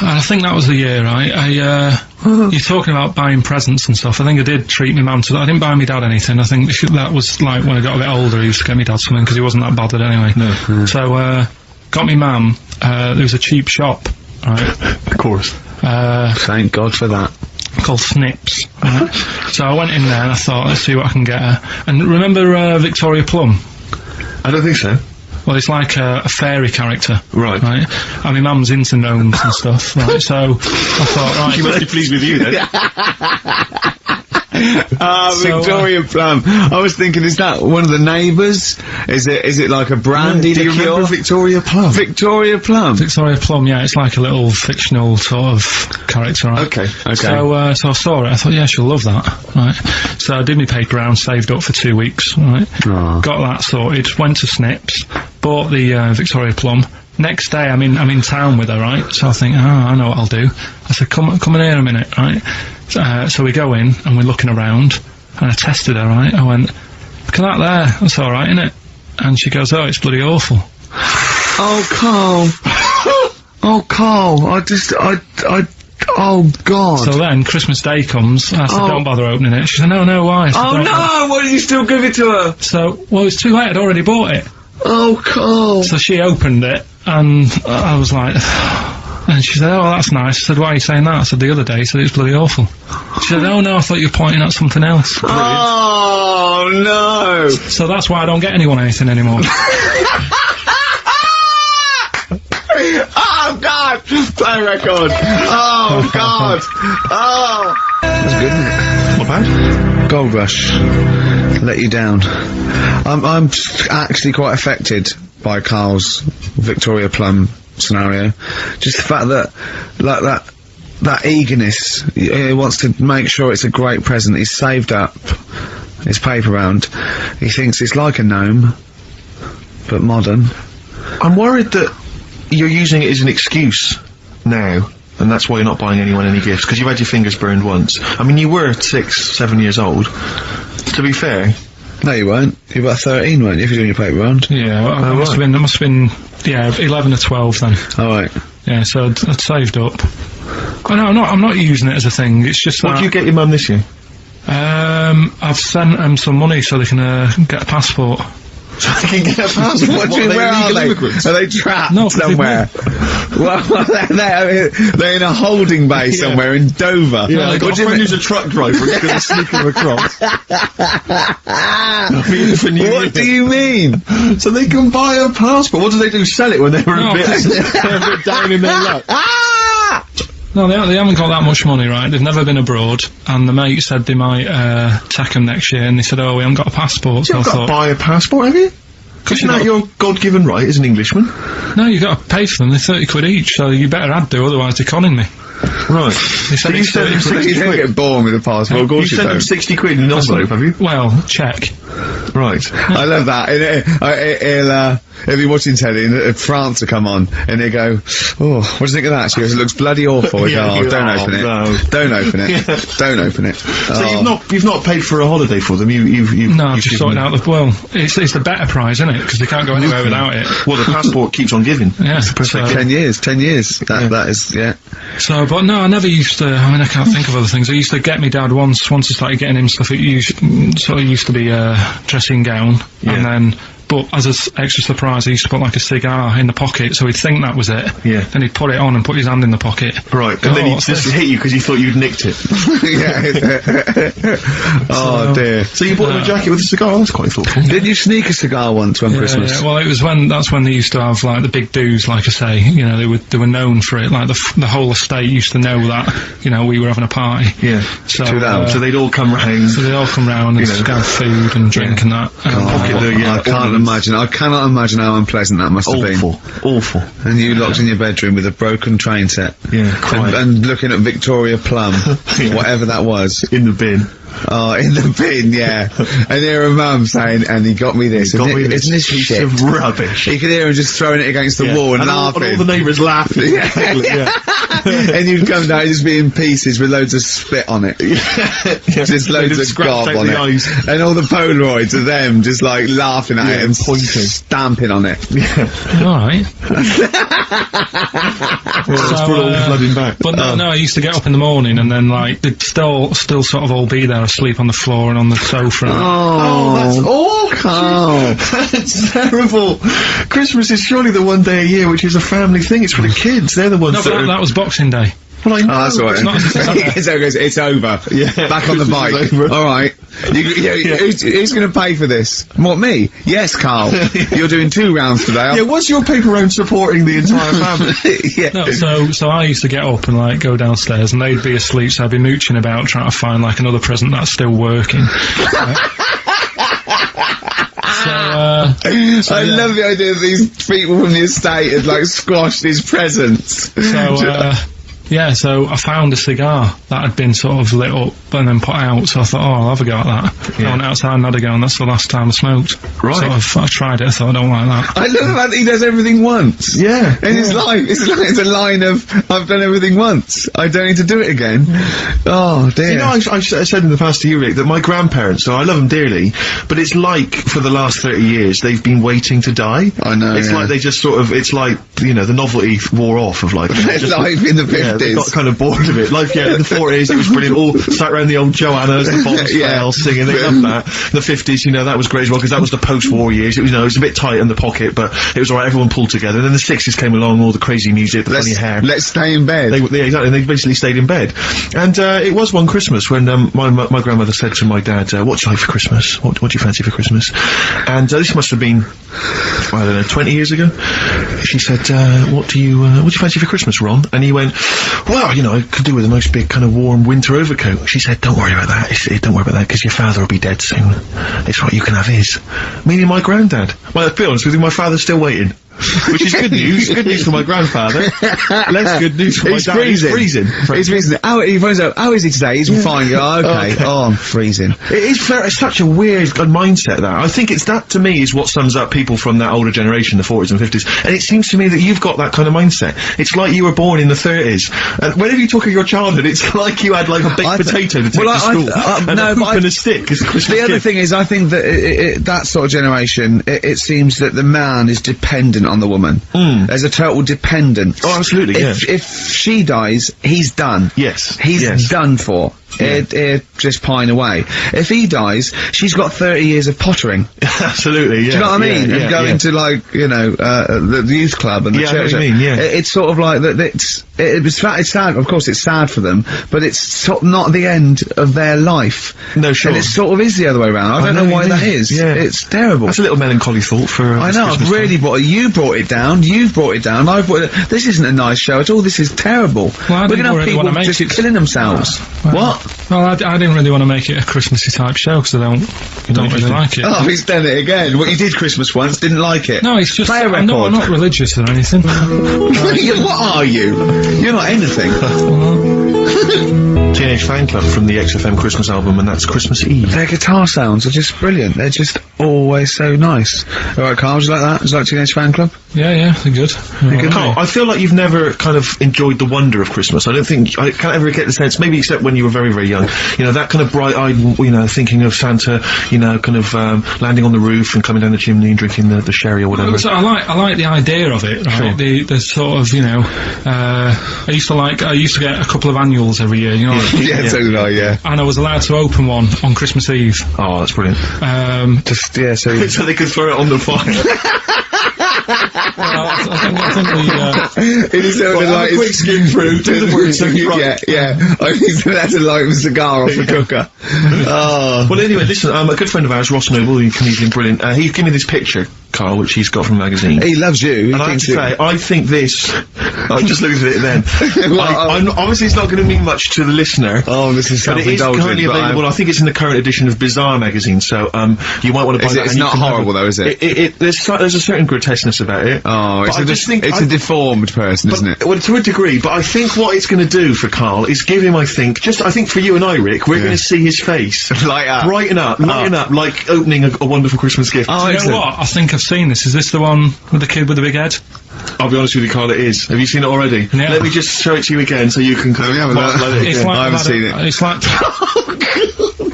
I think that was the year, right? You're talking about buying presents and stuff. I think I did treat my mum to that. I didn't buy my dad anything. I think that was like when I got a bit older, he used to get me dad something because he wasn't that bothered anyway. No. So, got me mum, there was a cheap shop, right? Of course. Thank God for that. Called Snips. Right? So I went in there and I thought, let's see what I can get her. And remember Victoria Plum? I don't think so. Well, it's like a fairy character. Right. Right? And my mum's into gnomes and stuff, right? So I thought, right. She must be pleased with you then. Victoria Plum. I was thinking, is that one of the neighbours? Is it like a brandy Do you liqueur? remember Victoria Plum? Victoria Plum. Victoria Plum, yeah, it's like a little fictional sort of character, right? Okay. So I saw it, I thought, yeah, she'll love that, right? So I did my paper round, saved up for 2 weeks, right? Aw. Got that sorted, went to Snips, bought the Victoria Plum. Next day, I'm in town with her, right? So I think, I know what I'll do. I said, come in here a minute, right? So we go in, and we're looking around, and I tested her, right? I went, look at that there, that's alright, innit? And she goes, oh, it's bloody awful. Oh, Carl. Oh, Carl. Oh, God. So then, Christmas Day comes, I said, don't bother opening it. She said, no, why? I said, Oh, "Don't no! Why did you still give it to her? So, well, it's too late, I'd already bought it. Oh, Carl. So she opened it, and I was like, and she said, oh, that's nice. I said, why are you saying that? I said, the other day, so it's bloody awful. She said, oh, no, I thought you were pointing at something else. Oh, no. So that's why I don't get anyone anything anymore. Oh, God. Play record. Oh, God. Oh. That's good, isn't it? Not bad. Gold Rush. Let you down. I'm actually quite affected by Carl's Victoria Plum scenario. Just the fact that, like, that eagerness, he wants to make sure it's a great present. He's saved up his paper round. He thinks it's like a gnome, but modern. I'm worried that you're using it as an excuse now, and that's why you're not buying anyone any gifts, because you've had your fingers burned once. I mean, you were 6, 7 years old. To be fair. No, you weren't. You were about 13, weren't you, if you're doing your paper round? Yeah, well, I must have been, yeah, 11 or 12 then. Alright. Yeah, so I'd saved up. Oh, no, I'm not using it as a thing, it's just What that... did you get your mum this year? I've sent them some money so they can get a passport. So they can get a passport? What do you, where are they? Immigrants? Are they trapped No, 'cause somewhere? Well, they're in a holding bay somewhere in Dover. Yeah, I've got What a do you friend mean? who's a truck driver, he's going to sneak them across. For New Year. What do you mean? So they can buy a passport. What do they do? Sell it when they're No, a bit down in their luck? No, they haven't got that much money, right? They've never been abroad, and the mate said they might take them next year, and they said, oh, we haven't got a passport, so I You've got to thought... buy a passport, have you? Isn't that your God-given right as an Englishman? No, you've got to pay for them, they're 30 quid each, so you better add do, otherwise they're conning me. Right. They said you it's sent them 30 quid. 60 You don't quid. get born with a passport, of You course you sent them don't. 60 quid in an envelope, have you? Well, check. Right. I love that. He'll be watching telly and France will come on and he'll go, oh, what do you think of that? She goes, it looks bloody awful. He Yeah, goes, oh, don't open it. no. Don't open it. Yeah. Don't open it. So you've not paid for a holiday for them, you've No, I've just given sorted them- out the... Well, it's the better prize, isn't it? Because they can't go anywhere without it. Well, the passport keeps on giving. Yeah, It's a perfect so- 10 years. That is, yeah. So, but no, I never used to, I mean, I can't think of other things. I used to get me dad once I started getting him stuff, it used to be a dressing gown, and then, but as an extra surprise, I used to put like a cigar in the pocket, so he'd think that was it. Yeah. Then he'd put it on and put his hand in the pocket. Right, Go, and then he "What's just this?" hit you because he thought you'd nicked it. Oh dear. So you bought him a jacket with a cigar? That's quite thoughtful. Did you sneak a cigar once one Christmas? Yeah, well, it was that's when they used to have, like, the big do's, like I say, you know, they were known for it, like, the whole estate used to know that, you know, we were having a party. Yeah. So, So they'd all come round. so they all come round and You know. have food and drink and that. I can't imagine. I cannot imagine how unpleasant that must have been. Awful. And you locked in your bedroom with a broken train set. Yeah, crying. And looking at Victoria Plum, whatever that was. In the bin. Oh, in the bin, yeah. And hear a mum saying, and he got me this. Got me Isn't this this piece shit? of rubbish. You could hear him just throwing it against the wall and laughing. all the neighbours laughing. Yeah. and you'd come down and just be in pieces with loads of spit on it. Just loads of gob on it. Eyes. And all the Polaroids of them just like laughing at it and pointing. stamping on it. Alright. It's brought all flooding back. But no, I used to get up in the morning and then like they'd still sort of all be there asleep on the floor and on the sofa. Oh, that's awful. Carl. That's terrible. Christmas is surely the one day a year which is a family thing. It's for the kids. They're the ones No, but that was Boxing Day. Well, I know. Oh, that's all right. It's over. Yeah. Back on the bike. All right. Who's going to pay for this? What, me? Yes, Carl. You're doing 2 rounds today. Yeah, what's your paper round supporting the entire family? Yeah. No, so I used to get up and like go downstairs and they'd be asleep, so I'd be mooching about trying to find like another present that's still working. I love the idea that these people from the estate had like squashed his presents. So I found a cigar that had been sort of lit up and then put out, so I thought, I'll have a go at that. Yeah. I went outside and had a go, and that's the last time I smoked. Right. So I tried it, I thought, I don't like that. I love the fact that he does everything once. Yeah. In his life, it's a line of, I've done everything once, I don't need to do it again. Oh, dear. You know, I said in the past to you, Rick, that my grandparents, so I love them dearly, but it's like, for the last 30 years, they've been waiting to die. I know, It's like they just sort of, it's like, you know, the novelty wore off of like... Life in the 50s. Yeah, they got kind of bored of it. Life, in the 40s, it was brilliant. All sat around the old Joannas, the box singing, they loved that. The 50s, you know, that was great as well, because that was the post-war years. It was, you know, it was a bit tight in the pocket, but it was alright, everyone pulled together. And then the 60s came along, all the crazy music, the funny hair. Let's stay in bed. Exactly, and they basically stayed in bed. And it was one Christmas when my grandmother said to my dad, what do you like for Christmas? What do you fancy for Christmas? And this must have been, I don't know, 20 years ago. She said, what do you fancy for Christmas, Ron? And he went, well, you know, I could do with a nice big kind of warm winter overcoat. She said, don't worry about that. Don't worry about that, because your father will be dead soon. It's right, you can have his. Meaning my granddad. Well, to be honest with you, my father's still waiting. Which is good news. Good news for my grandfather. Less good news for my dad. He's freezing. He's freezing. He finds out, how is he today? He's fine. Oh, okay. Oh, I'm freezing. It is fair. It's such a weird mindset, that. I think that, to me, is what sums up people from that older generation, the 40s and 50s. And it seems to me that you've got that kind of mindset. It's like you were born in the 30s. And whenever you talk of your childhood, it's like you had, like, a baked potato to take to school. And a hoop and a stick as a Christmas The other gift. thing is, I think that that sort of generation, it seems that the man is dependent on the woman. There's a total dependence. Oh, absolutely, If she dies, he's done. Yes. He's done for. Just pine away. If he dies, she's got 30 years of pottering. Absolutely, yeah. Do you know what I mean? Yeah, And go into, like, you know, the youth club and the Yeah, I church. know what you mean, yeah. It's sort of like that. It's sad. Of course, it's sad for them, but it's sort of not the end of their life. No, sure. And it sort of is the other way around. I don't know why that is. Yeah. It's terrible. That's a little melancholy thought for. I know. I've really you brought it down. You've brought it down. I've brought it. This isn't a nice show at all. This is terrible. Well, We're gonna have really people just killing themselves. What? Well, I didn't really want to make it a Christmassy type show because I don't really like it. Oh, he's done it again. What, you did Christmas once, didn't like it? No, it's just Play a I'm record. not religious or anything. What are you? You're not anything. Teenage Fan Club from the XFM Christmas album, and that's Christmas Eve. Their guitar sounds are just brilliant. They're just always so nice. Alright, Carl, would you like that? Would you like Teenage Fan Club? Yeah, they're good. Carl, I feel like you've never kind of enjoyed the wonder of Christmas. I can't ever get the sense, maybe except when you were very, very young, you know, that kind of bright-eyed, you know, thinking of Santa, you know, kind of landing on the roof and coming down the chimney and drinking the sherry or whatever. So I like the idea of it, right? Sure. The sort of, you know, I used to get a couple of annuals every year, you know. Yeah, so did I, yeah. And I was allowed to open one on Christmas Eve. Oh, that's brilliant. Just, yeah, so... So they could throw it on the fire. I think It is sort of like... a quick skim through, do the words right. Yeah. I think that's a light of a cigar off the cooker. Oh. Well, anyway, listen, a good friend of ours, Ross Noble, the comedian, brilliant, he gave me this picture, Carl, which he's got from a magazine. He loves you. And I have to say, I think this... I just looked at it then. Obviously, it's not going to mean much to the listener. Oh, this is but it is currently available. I think it's in the current edition of Bizarre magazine, so you might want to buy that. It's not horrible, though, is it? There's a certain grotesqueness about it. Oh, it's a deformed person, isn't it? Well, to a degree, but I think what it's going to do for Carl is give him, I think for you and I, Rick, we're going to see his face light up, brighten up, like opening a wonderful Christmas gift. Oh, you know what? I think I've seen this. Is this the one with the kid with the big head? I'll be honest with you, Carl, it is. Have you seen it already? Yeah. Let me just show it to you again so you can upload it It's again. like I haven't that- seen it. It's like.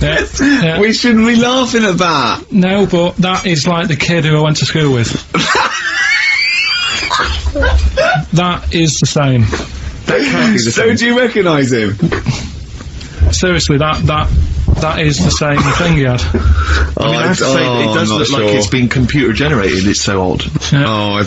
Yeah. We shouldn't be laughing at that. No, but that is like the kid who I went to school with. That is the same. That can't be the So same. do you recognise him? Seriously, that is the same thing he had. I mean, I have to say, it does look like it's been computer generated. It's so odd. Yeah.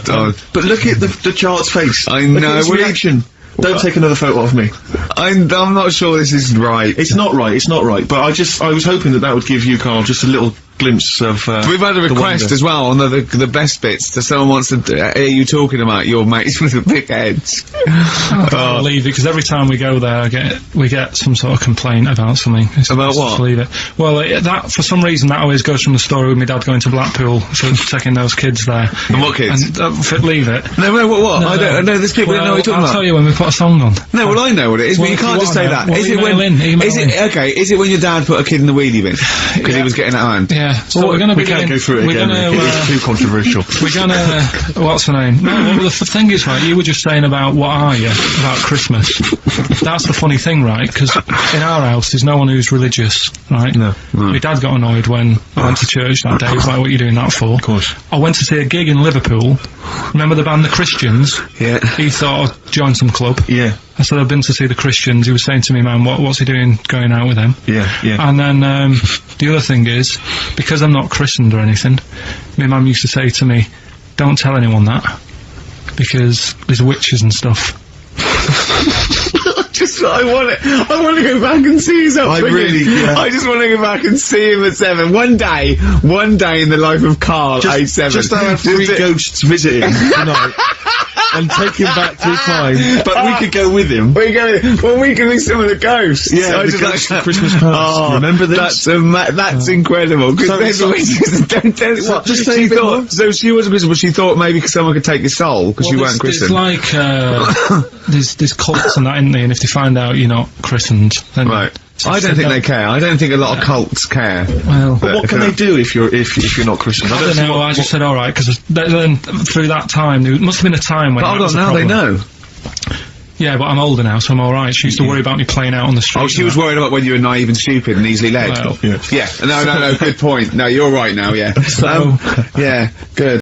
But look at the child's face. I Look know, at his well, reaction. Don't take another photo of me. I'm not sure this is right. It's not right. It's not right. But I was hoping that would give you, Carl, just a little glimpse of. We've had a the request wonder. as well on the best bits. So someone wants to hear you talking about your mates with the big heads. I can't believe it, because every time we go there, we get some sort of complaint about something. It's About best what? to leave it. Well, that for some reason that always goes from the story with my dad going to Blackpool for taking those kids there. And what kids? And leave it. No, what? I don't know. There's people that know what you're talking I'll about. tell you when we put a song on. No, well I know what it is, Well, but you if you can't just wanna say know, that. well, Is it email when? in, Is it okay? Is it when your dad put a kid in the wheelie bin because he was getting out of hand? Yeah. So we're going to We can't go through it again. It's too controversial. We're gonna. What's her name? No, well, the thing is, right, you were just saying about what are you? About Christmas. That's the funny thing, right? Because in our house, there's no one who's religious, right? No. My dad got annoyed when I went to church that day. He was like, what are you doing that for? Of course. I went to see a gig in Liverpool. Remember the band The Christians? Yeah. He thought I'd join some club. Yeah. I said, I've been to see The Christians. He was saying to me, man, what's he doing going out with them? Yeah. Yeah. And then the other thing is, because I'm not christened or anything, my mum used to say to me, don't tell anyone that, because there's witches and stuff. I want to go back and see his upbringing. I just want to go back and see him at 7. One day in the life of Carl, age 7. Just have 3 ghosts visiting tonight. And take him back to his time. But we could go with him. We can be some of the ghosts. Yeah, I the just ghosts like of Christmas past. Oh, Remember this? That's incredible. Because Just say a bit more. so she wasn't Christian, but she thought maybe someone could take your soul because you weren't there's Christian. like, there's cults and that, isn't there? And if they find out you're not christened, then... Right. I don't think they care. I don't think a lot of cults care. Well, But what can they do if you're not Christian? I don't see know, I just said alright, because then through that time, there must have been a time when But that hold was on, a now they problem. know. Yeah, but I'm older now, so I'm alright. She used to worry about me playing out on the street. Oh, she was worried about when you were naive and stupid and easily led. Well, Yeah. Yeah. No, good point. No, you're right now, yeah. So- Yeah, good.